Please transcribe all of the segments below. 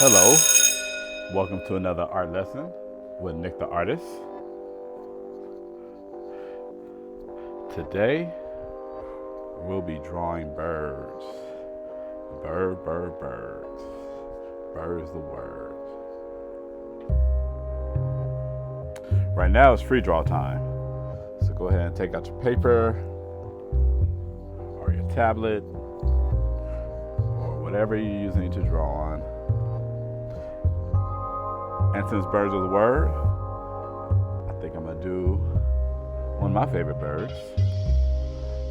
Hello, welcome to another art lesson with Nick the Artist. Today, we'll be drawing birds. Birds. Birds the word. Right now it's free draw time. So go ahead and take out your paper or your tablet or whatever you're using to draw on. And since birds are the word, I think I'm gonna do one of my favorite birds,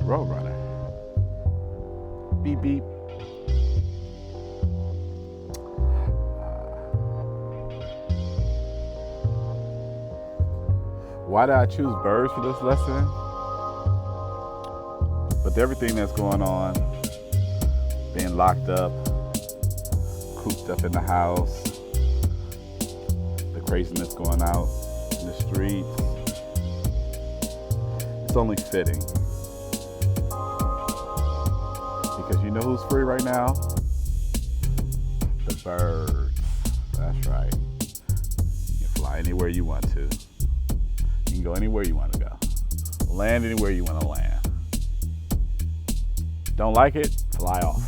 Roadrunner. Beep beep. Why did I choose birds for this lesson? With everything that's going on, being locked up, cooped up in the house, the craziness going out in the streets, it's only fitting. Because you know who's free right now? The birds. That's right. You can fly anywhere you want to. You can go anywhere you want to go. Land anywhere you want to land. Don't like it? Fly off.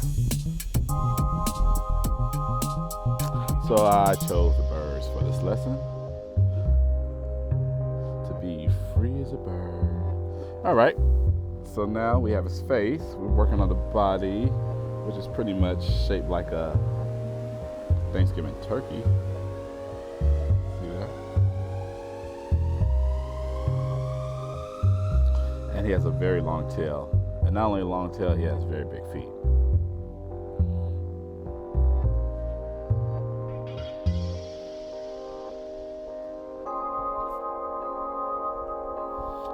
So I chose the birds for this lesson. To be free as a bird. All right. So now we have his face. We're working on the body, which is pretty much shaped like a Thanksgiving turkey. See that? And he has a very long tail. And not only a long tail, he has very big feet.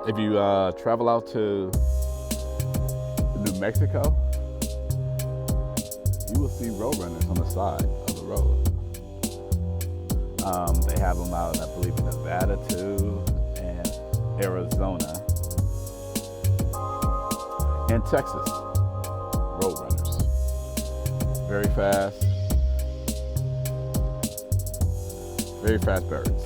If you travel out to New Mexico, you will see roadrunners on the side of the road. They have them out, I believe, in Nevada too, and Arizona, and Texas. Roadrunners, very fast birds.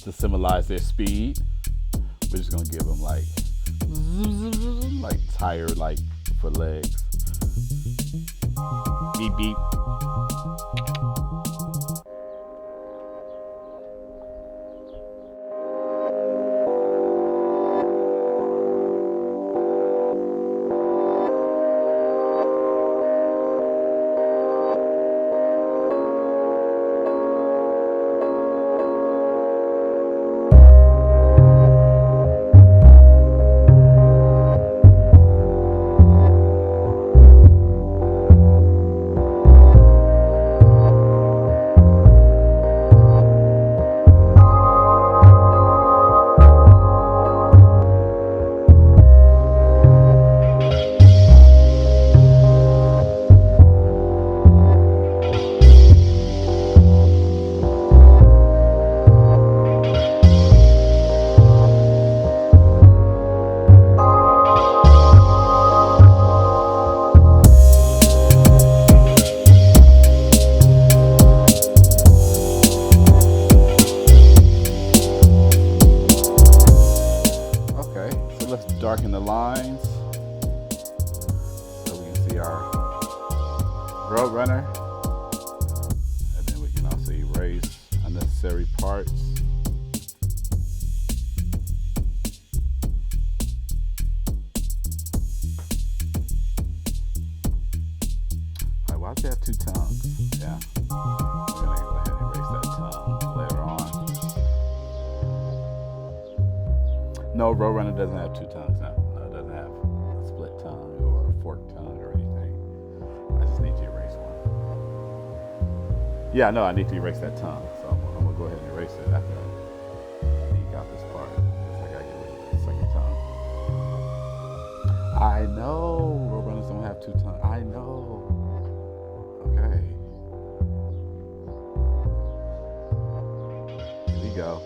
To symbolize their speed, we're just gonna give them like tire like for legs. Beep beep. Let's darken the lines so we can see our Roadrunner, and then we can also erase unnecessary parts. Why does it have two tongues? Yeah, we're gonna go ahead and erase that tongue later on. No, Roadrunner doesn't have two tongues. No, it doesn't have a split tongue or a forked tongue or anything. I just need to erase one. Yeah, no, I need to erase that tongue. So I'm gonna go ahead and erase it after I eke out this part. Because I gotta get rid of that second tongue. I know Roadrunners don't have two tongues. I know. Okay. Here we go.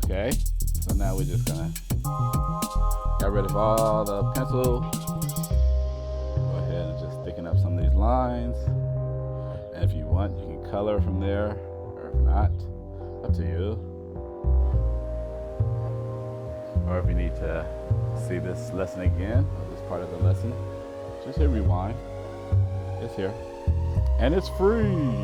Okay, so now we're just gonna get rid of all the pencil. Go ahead and just thicken up some of these lines. And if you want, you can color from there, or if not, up to you. Or if you need to see this lesson again, or this part of the lesson, just hit rewind. It's here. And it's free.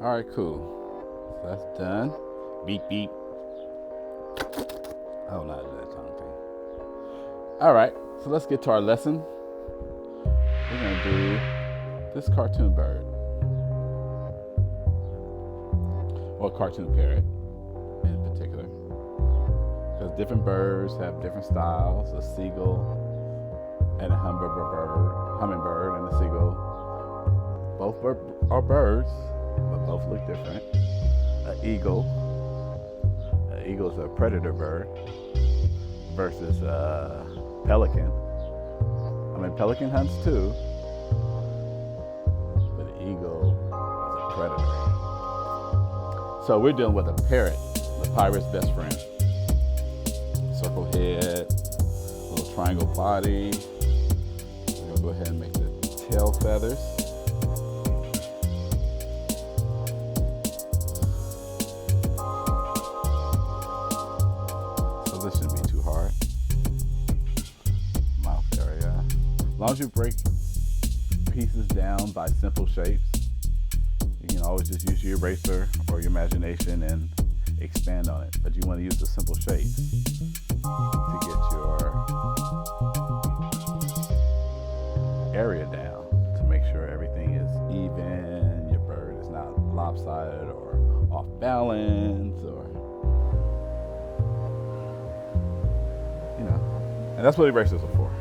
All right, cool. So that's done. Beep, beep. Oh, not that tongue thing. All right, so let's get to our lesson. We're gonna do this cartoon bird, or cartoon parrot in particular, because different birds have different styles. A seagull and a hummingbird and a seagull. Both are birds, but both look different. An eagle is a predator bird versus a pelican. mean, pelican hunts too, but the eagle is a predator. So we're dealing with a parrot, the pirate's best friend. Circle head, little triangle body. We're gonna go ahead and make the tail feathers. So this shouldn't be too hard. Mouth area. As long as you break pieces down by simple shapes, you can always just use your eraser or your imagination and expand on it. But you want to use the simple shapes to get your area down, to make sure everything is even, your bird is not lopsided or off balance, or, you know, and that's what erasers are for.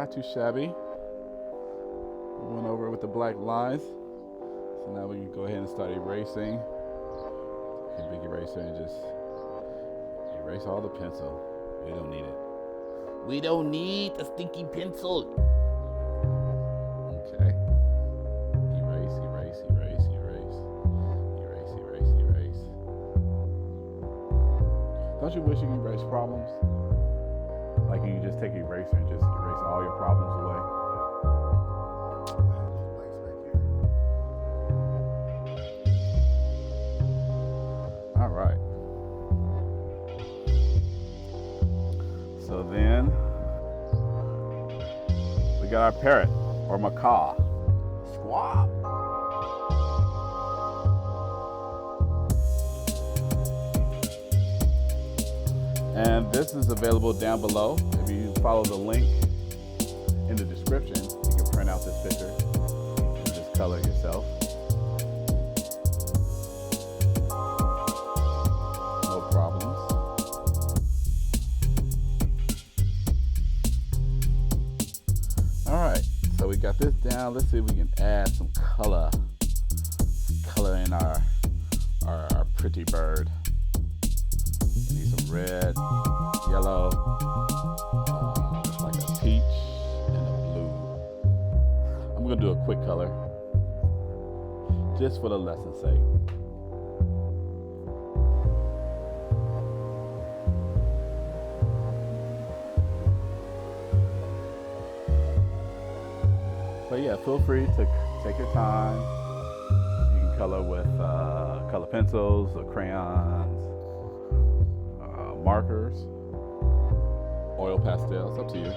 not too shabby. We went over it with the black lines. So now we can go ahead and start erasing. Take a big eraser and just erase all the pencil. We don't need it. We don't need the stinky pencil. Okay. Erase, erase, erase, erase. Erase, erase, erase. Don't you wish you could erase problems? Like you just take an eraser and just erase all your problems away? All right. So then we got our parrot or macaw. Squab. And this is available down below. If you follow the link in the description, you can print out this picture and just color it yourself. No problems. All right, so we got this down. Let's see if we can add some color. Color in our pretty bird. Need some red, yellow, like a peach and a blue. I'm gonna do a quick color, just for the lesson's sake. But yeah, feel free to take your time. You can color with color pencils or crayons. Markers, oil pastels, up to you.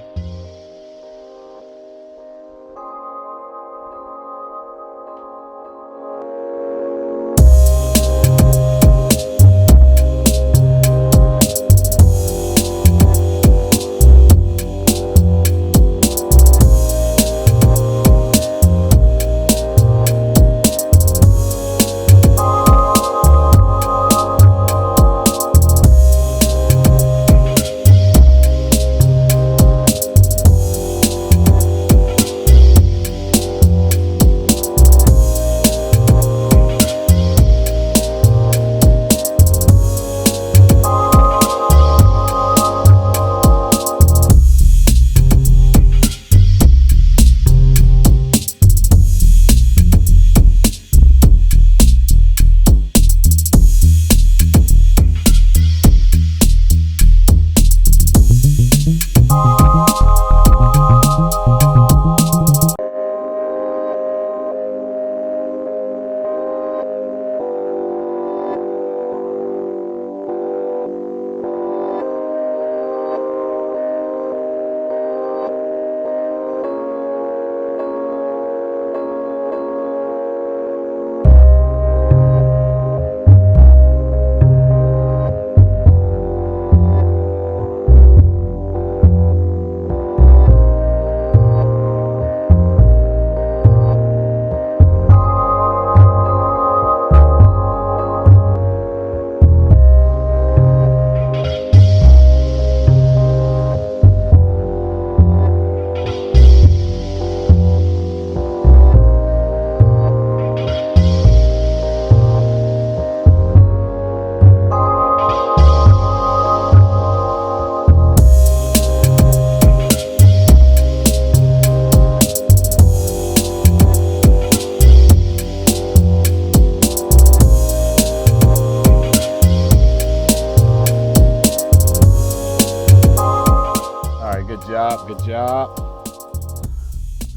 Good job.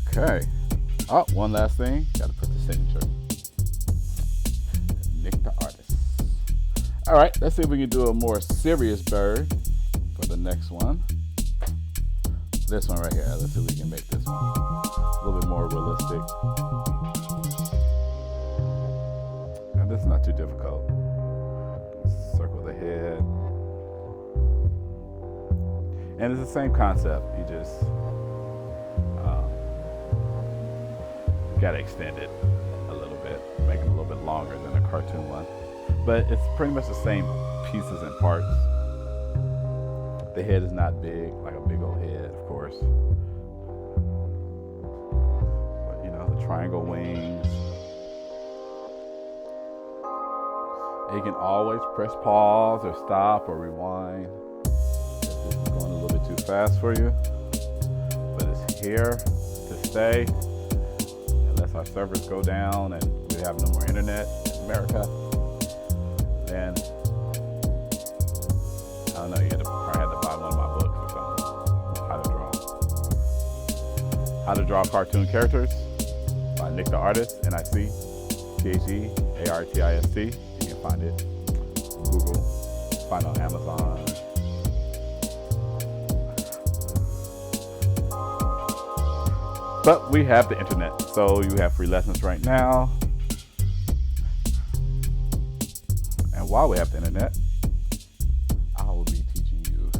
Okay. Oh, one last thing. Got to put the signature. Nick the artist. All right, let's see if we can do a more serious bird for the next one. This one right here. Let's see if we can make this one a little bit more realistic. And this is not too difficult. Circle the head. And it's the same concept. You just gotta extend it a little bit, make it a little bit longer than a cartoon one. But it's pretty much the same pieces and parts. The head is not big, like a big old head, of course. triangle wings. And you can always press pause or stop or rewind if this is going a little bit too fast for you. But it's here to stay unless our servers go down and we have no more internet in America. Then I don't know, you probably had to buy one of my books or something. How to Draw Cartoon Characters by Nick the Artist, NIC-THEARTIST. You can find it on Google, find it on Amazon. But we have the internet, so you have free lessons right now. And while we have the internet, I will be teaching you.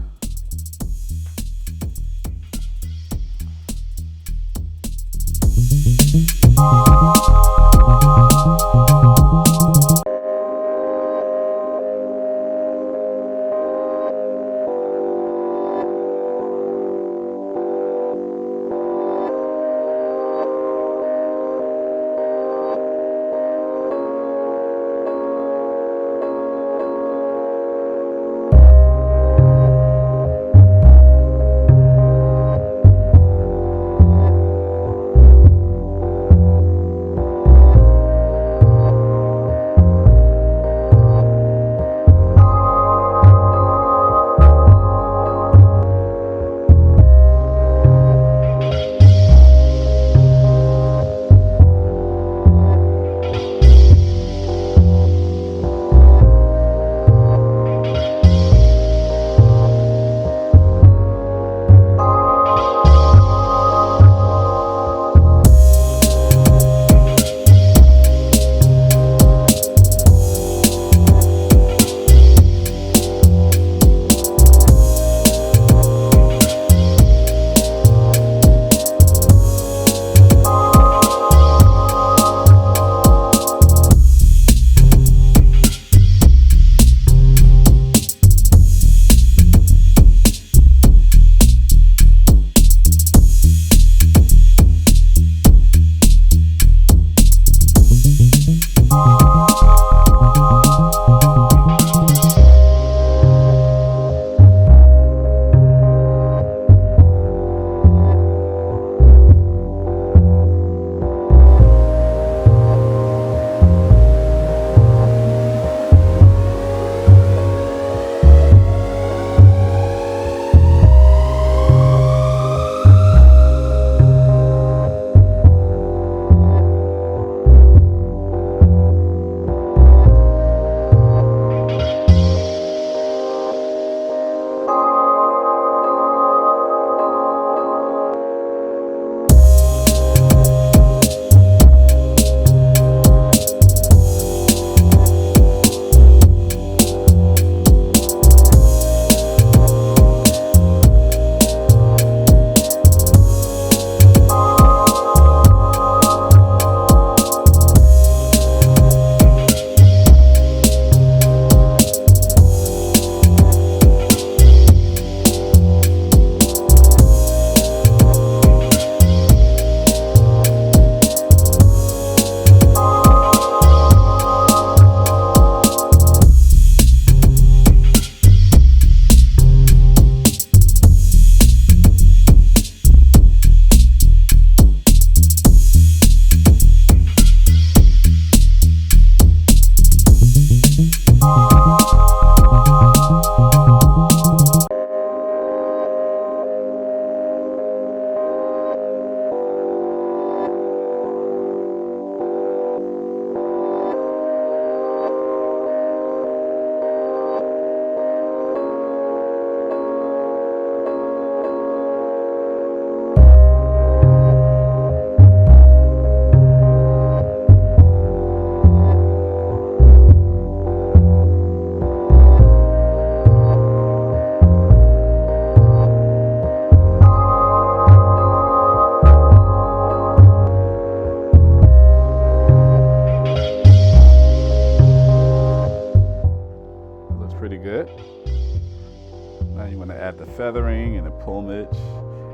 feathering and the plumage.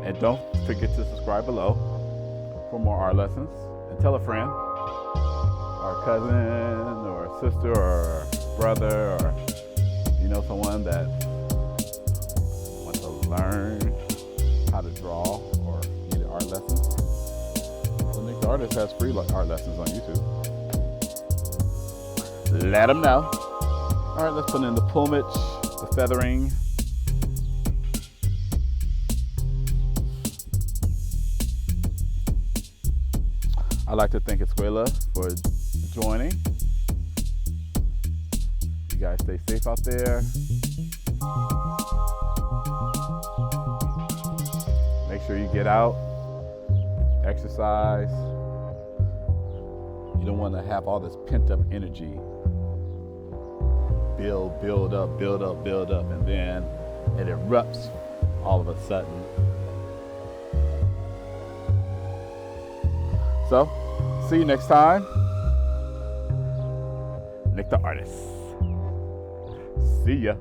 And don't forget to subscribe below for more art lessons and tell a friend, or a cousin, or a sister, or a brother, or someone that wants to learn how to draw or need art lessons. So Nick the Artist has free art lessons on YouTube. Let them know. All right, let's put in the plumage, the feathering. I'd like to thank Escuela for joining. You guys stay safe out there. Make sure you get out, exercise. You don't want to have all this pent-up energy build up, and then it erupts all of a sudden. So, see you next time. Nick the Artist. See ya.